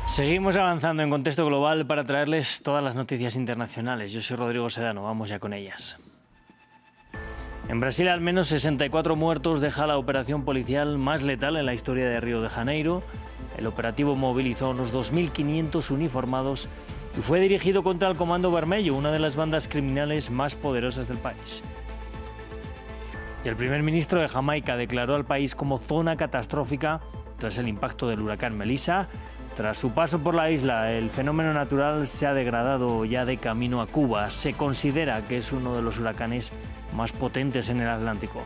Seguimos avanzando en contexto global para traerles todas las noticias internacionales. Yo soy Rodrigo Sedano, vamos ya con ellas. En Brasil, al menos 64 muertos deja la operación policial más letal en la historia de Río de Janeiro. El operativo movilizó a unos 2.500 uniformados y fue dirigido contra el Comando Vermelho, una de las bandas criminales más poderosas del país. Y el primer ministro de Jamaica declaró al país como zona catastrófica tras el impacto del huracán Melissa. Tras su paso por la isla, el fenómeno natural se ha degradado ya de camino a Cuba. Se considera que es uno de los huracanes más potentes en el Atlántico.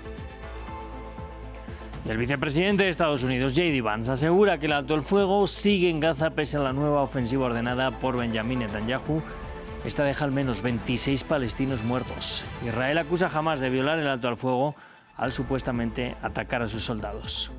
Y el vicepresidente de Estados Unidos, J.D. Vance, asegura que el alto el fuego sigue en Gaza pese a la nueva ofensiva ordenada por Benjamin Netanyahu. Esta deja al menos 26 palestinos muertos. Israel acusa a Hamás de violar el alto al fuego al supuestamente atacar a sus soldados.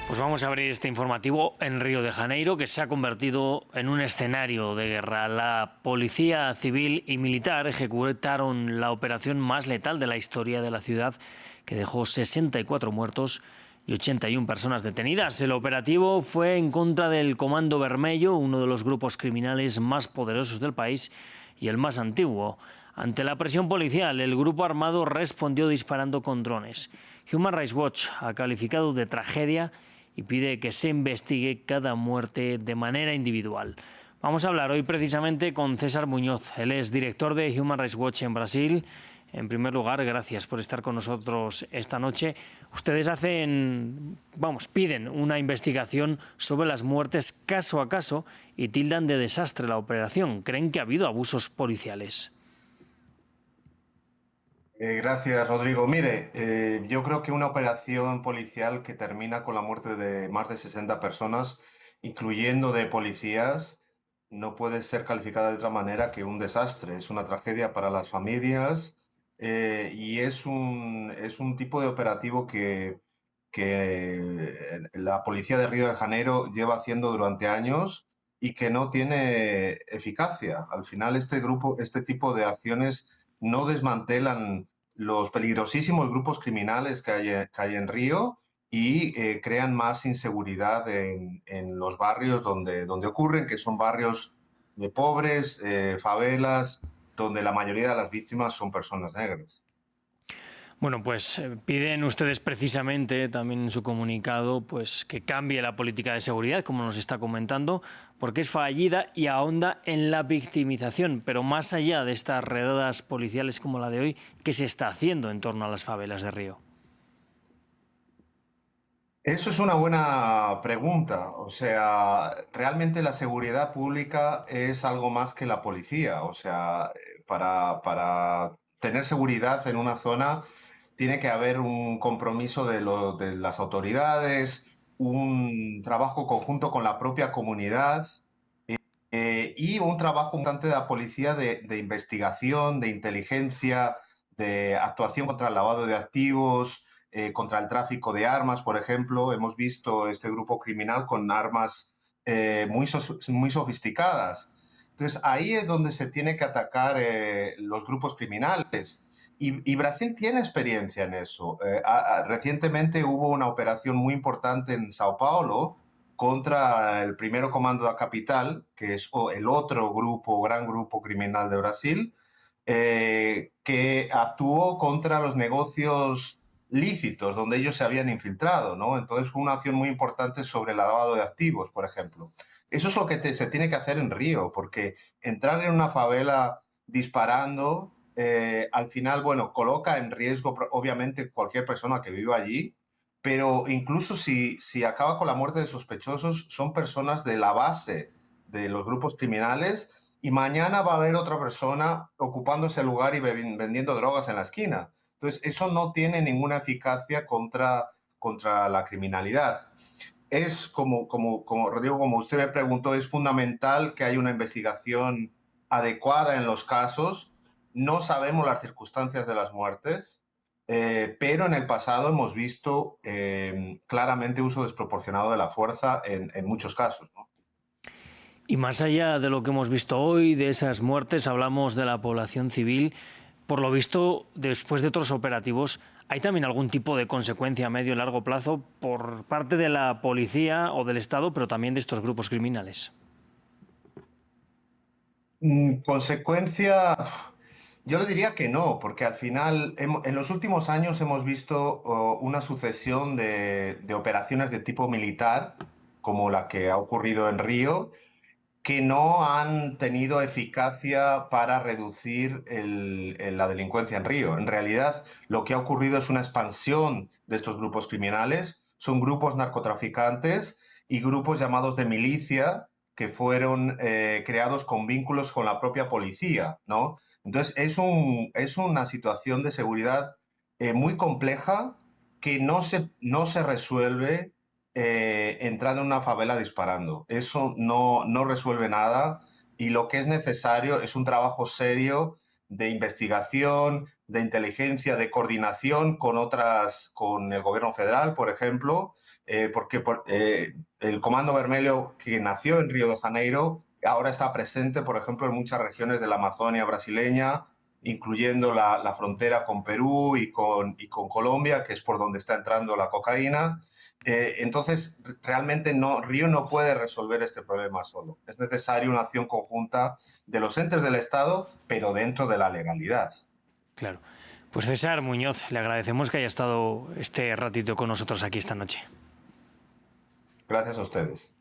Pues vamos a abrir este informativo en Río de Janeiro, que se ha convertido en un escenario de guerra. La policía civil y militar ejecutaron la operación más letal de la historia de la ciudad, que dejó 64 muertos y 81 personas detenidas. El operativo fue en contra del Comando Vermelho, uno de los grupos criminales más poderosos del país y el más antiguo. Ante la presión policial, el grupo armado respondió disparando con drones. Human Rights Watch ha calificado de tragedia y pide que se investigue cada muerte de manera individual. Vamos a hablar hoy precisamente con César Muñoz. Él es director de Human Rights Watch en Brasil. En primer lugar, gracias por estar con nosotros esta noche. Ustedes piden una investigación sobre las muertes caso a caso y tildan de desastre la operación. ¿Creen que ha habido abusos policiales? Gracias, Rodrigo. Mire, yo creo que una operación policial que termina con la muerte de más de 60 personas, incluyendo de policías, no puede ser calificada de otra manera que un desastre. Es una tragedia para las familias y es un tipo de operativo que la policía de Río de Janeiro lleva haciendo durante años y que no tiene eficacia. Al final, este tipo de acciones no desmantelan los peligrosísimos grupos criminales que hay en Río y crean más inseguridad en los barrios donde ocurren, que son barrios de pobres, favelas, donde la mayoría de las víctimas son personas negras. Bueno, pues piden ustedes precisamente también en su comunicado pues que cambie la política de seguridad, como nos está comentando, porque es fallida y ahonda en la victimización. Pero más allá de estas redadas policiales como la de hoy, ¿qué se está haciendo en torno a las favelas de Río? Eso es una buena pregunta. O sea, realmente la seguridad pública es algo más que la policía. O sea, para tener seguridad en una zona tiene que haber un compromiso de las autoridades, un trabajo conjunto con la propia comunidad y un trabajo importante de la policía de investigación, de inteligencia, de actuación contra el lavado de activos, contra el tráfico de armas, por ejemplo. Hemos visto este grupo criminal con armas muy sofisticadas. Entonces, ahí es donde se tiene que atacar los grupos criminales. Y Brasil tiene experiencia en eso. Recientemente hubo una operación muy importante en Sao Paulo contra el primero comando da capital, que es el otro gran grupo criminal de Brasil, que actuó contra los negocios lícitos donde ellos se habían infiltrado, ¿no? Entonces fue una acción muy importante sobre el lavado de activos, por ejemplo. Eso es lo que se tiene que hacer en Río, porque entrar en una favela disparando, al final, bueno, coloca en riesgo obviamente cualquier persona que viva allí, pero incluso si acaba con la muerte de sospechosos, son personas de la base de los grupos criminales y mañana va a haber otra persona ocupando ese lugar y vendiendo drogas en la esquina. Entonces, eso no tiene ninguna eficacia contra la criminalidad. Es como Rodrigo, como usted me preguntó, es fundamental que haya una investigación adecuada en los casos. No sabemos las circunstancias de las muertes, pero en el pasado hemos visto claramente uso desproporcionado de la fuerza en muchos casos, ¿no? Y más allá de lo que hemos visto hoy, de esas muertes, hablamos de la población civil. Por lo visto, después de otros operativos, ¿hay también algún tipo de consecuencia a medio y largo plazo por parte de la policía o del Estado, pero también de estos grupos criminales? Consecuencia, yo le diría que no, porque al final en los últimos años hemos visto una sucesión de operaciones de tipo militar, como la que ha ocurrido en Río, que no han tenido eficacia para reducir la delincuencia en Río. En realidad, lo que ha ocurrido es una expansión de estos grupos criminales. Son grupos narcotraficantes y grupos llamados de milicia que fueron creados con vínculos con la propia policía, ¿no? Entonces, es una situación de seguridad muy compleja que no se resuelve entrando en una favela disparando. Eso no resuelve nada y lo que es necesario es un trabajo serio de investigación, de inteligencia, de coordinación con con el gobierno federal, por ejemplo, porque el Comando Vermelho, que nació en Río de Janeiro, ahora está presente, por ejemplo, en muchas regiones de la Amazonia brasileña, incluyendo la frontera con Perú y con Colombia, que es por donde está entrando la cocaína. Entonces, realmente Río no puede resolver este problema solo. Es necesaria una acción conjunta de los entes del Estado, pero dentro de la legalidad. Claro. Pues César Muñoz, le agradecemos que haya estado este ratito con nosotros aquí esta noche. Gracias a ustedes.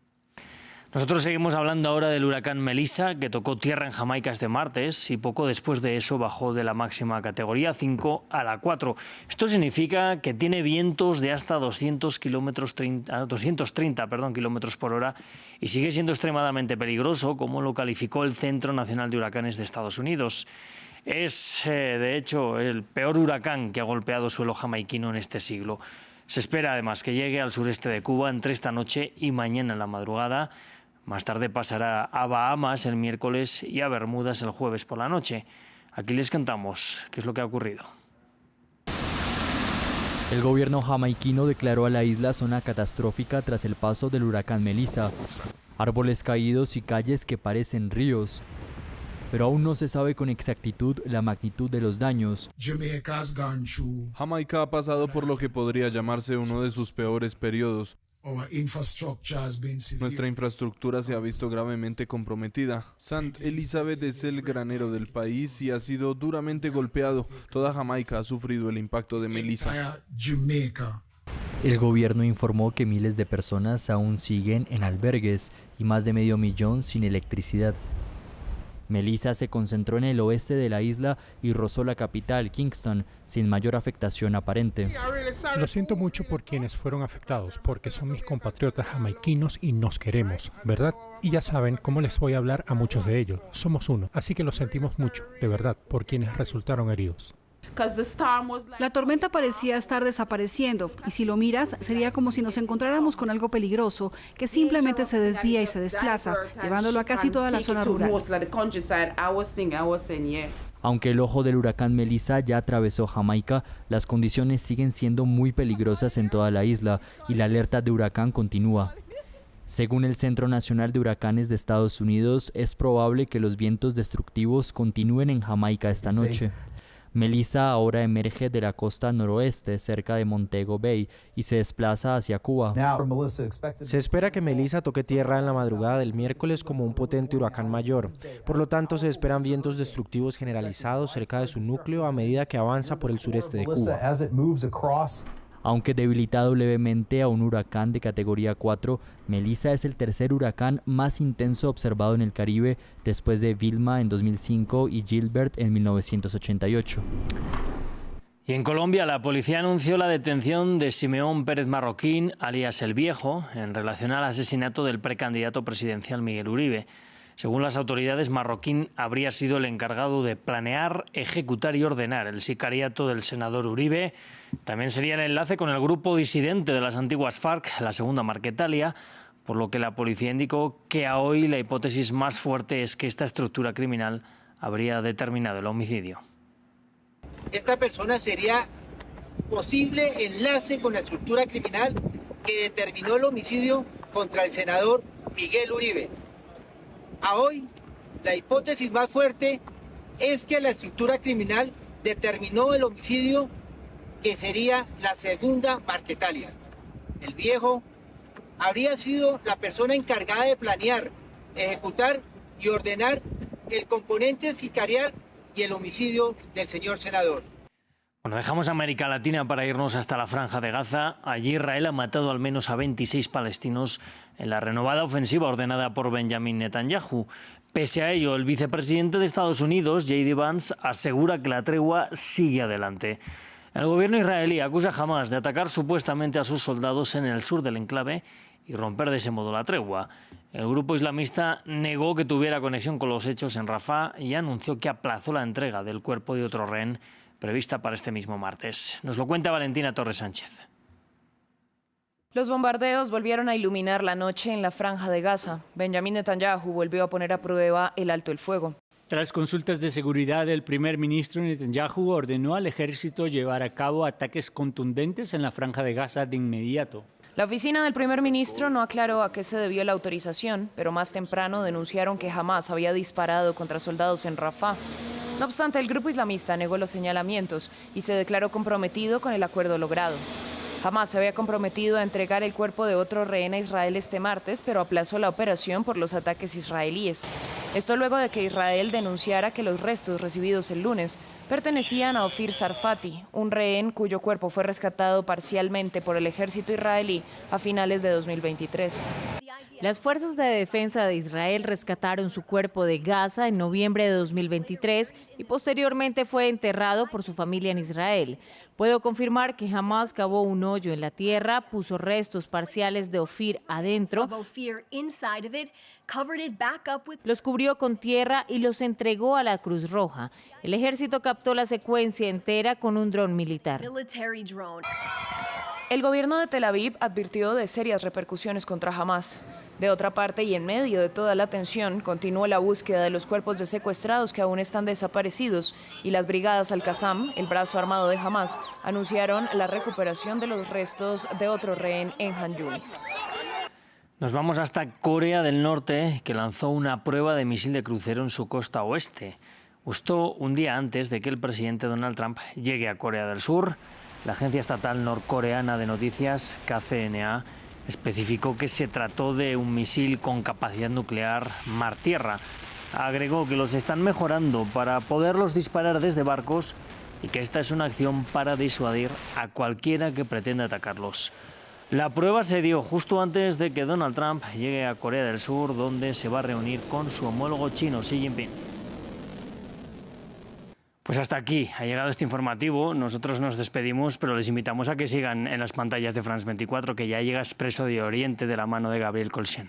Nosotros seguimos hablando ahora del huracán Melissa, que tocó tierra en Jamaica este martes y poco después de eso bajó de la máxima categoría 5 a la 4. Esto significa que tiene vientos de hasta 230 kilómetros por hora y sigue siendo extremadamente peligroso, como lo calificó el Centro Nacional de Huracanes de Estados Unidos. Es, de hecho, el peor huracán que ha golpeado suelo jamaiquino en este siglo. Se espera además que llegue al sureste de Cuba entre esta noche y mañana en la madrugada. Más tarde pasará a Bahamas el miércoles y a Bermudas el jueves por la noche. Aquí les contamos qué es lo que ha ocurrido. El gobierno jamaiquino declaró a la isla zona catastrófica tras el paso del huracán Melissa. Árboles caídos y calles que parecen ríos. Pero aún no se sabe con exactitud la magnitud de los daños. Jamaica ha pasado por lo que podría llamarse uno de sus peores periodos. Nuestra infraestructura se ha visto gravemente comprometida. St. Elizabeth es el granero del país y ha sido duramente golpeado. Toda Jamaica ha sufrido el impacto de Melissa. El gobierno informó que miles de personas aún siguen en albergues y más de 500,000 sin electricidad. Melissa se concentró en el oeste de la isla y rozó la capital, Kingston, sin mayor afectación aparente. Lo siento mucho por quienes fueron afectados, porque son mis compatriotas jamaiquinos y nos queremos, ¿verdad? Y ya saben cómo les voy a hablar a muchos de ellos. Somos uno, así que lo sentimos mucho, de verdad, por quienes resultaron heridos. La tormenta parecía estar desapareciendo y si lo miras sería como si nos encontráramos con algo peligroso que simplemente se desvía y se desplaza, llevándolo a casi toda la zona rural. Aunque el ojo del huracán Melissa ya atravesó Jamaica, las condiciones siguen siendo muy peligrosas en toda la isla y la alerta de huracán continúa. Según el Centro Nacional de Huracanes de Estados Unidos, es probable que los vientos destructivos continúen en Jamaica esta noche. Melissa ahora emerge de la costa noroeste cerca de Montego Bay y se desplaza hacia Cuba. Se espera que Melissa toque tierra en la madrugada del miércoles como un potente huracán mayor. Por lo tanto, se esperan vientos destructivos generalizados cerca de su núcleo a medida que avanza por el sureste de Cuba. Aunque debilitado levemente a un huracán de categoría 4, Melissa es el tercer huracán más intenso observado en el Caribe después de Vilma en 2005 y Gilbert en 1988. Y en Colombia la policía anunció la detención de Simeón Pérez Marroquín, alias El Viejo, en relación al asesinato del precandidato presidencial Miguel Uribe. Según las autoridades, Marroquín habría sido el encargado de planear, ejecutar y ordenar el sicariato del senador Uribe. También sería el enlace con el grupo disidente de las antiguas FARC, la Segunda Marquetalia, por lo que la policía indicó que a hoy la hipótesis más fuerte es que esta estructura criminal habría determinado el homicidio. Esta persona sería posible enlace con la estructura criminal que determinó el homicidio contra el senador Miguel Uribe. a hoy, la hipótesis más fuerte es que la estructura criminal determinó el homicidio, que sería la segunda Marquetalia. El viejo habría sido la persona encargada de planear, ejecutar y ordenar el componente sicarial y el homicidio del señor senador. Bueno, dejamos América Latina para irnos hasta la Franja de Gaza. Allí Israel ha matado al menos a 26 palestinos en la renovada ofensiva ordenada por Benjamin Netanyahu. Pese a ello, el vicepresidente de Estados Unidos, J.D. Vance, asegura que la tregua sigue adelante. El gobierno israelí acusa a Hamás de atacar supuestamente a sus soldados en el sur del enclave y romper de ese modo la tregua. El grupo islamista negó que tuviera conexión con los hechos en Rafah y anunció que aplazó la entrega del cuerpo de otro rehén prevista para este mismo martes. Nos lo cuenta Valentina Torres Sánchez. Los bombardeos volvieron a iluminar la noche en la Franja de Gaza. Benjamin Netanyahu volvió a poner a prueba el alto el fuego. Tras consultas de seguridad, el primer ministro Netanyahu ordenó al ejército llevar a cabo ataques contundentes en la Franja de Gaza de inmediato. La oficina del primer ministro no aclaró a qué se debió la autorización, pero más temprano denunciaron que Hamás había disparado contra soldados en Rafah. No obstante, el grupo islamista negó los señalamientos y se declaró comprometido con el acuerdo logrado. Hamás se había comprometido a entregar el cuerpo de otro rehén a Israel este martes, pero aplazó la operación por los ataques israelíes. Esto luego de que Israel denunciara que los restos recibidos el lunes pertenecían a Ofir Sarfati, un rehén cuyo cuerpo fue rescatado parcialmente por el ejército israelí a finales de 2023. Las fuerzas de defensa de Israel rescataron su cuerpo de Gaza en noviembre de 2023 y posteriormente fue enterrado por su familia en Israel. Puedo confirmar que Hamás cavó un hoyo en la tierra, puso restos parciales de Ofir adentro, los cubrió con tierra y los entregó a la Cruz Roja. El ejército captó la secuencia entera con un dron militar. El gobierno de Tel Aviv advirtió de serias repercusiones contra Hamás. De otra parte, y en medio de toda la tensión, continuó la búsqueda de los cuerpos de secuestrados que aún están desaparecidos, y las brigadas Al-Qassam, el brazo armado de Hamás, anunciaron la recuperación de los restos de otro rehén en Han Yunis. Nos vamos hasta Corea del Norte, que lanzó una prueba de misil de crucero en su costa oeste. Justo un día antes de que el presidente Donald Trump llegue a Corea del Sur, la agencia estatal norcoreana de noticias, KCNA, especificó que se trató de un misil con capacidad nuclear mar-tierra. Agregó que los están mejorando para poderlos disparar desde barcos y que esta es una acción para disuadir a cualquiera que pretenda atacarlos. La prueba se dio justo antes de que Donald Trump llegue a Corea del Sur, donde se va a reunir con su homólogo chino, Xi Jinping. Pues hasta aquí ha llegado este informativo. Nosotros nos despedimos, pero les invitamos a que sigan en las pantallas de France 24, que ya llega Expreso de Oriente de la mano de Gabriel Colsen.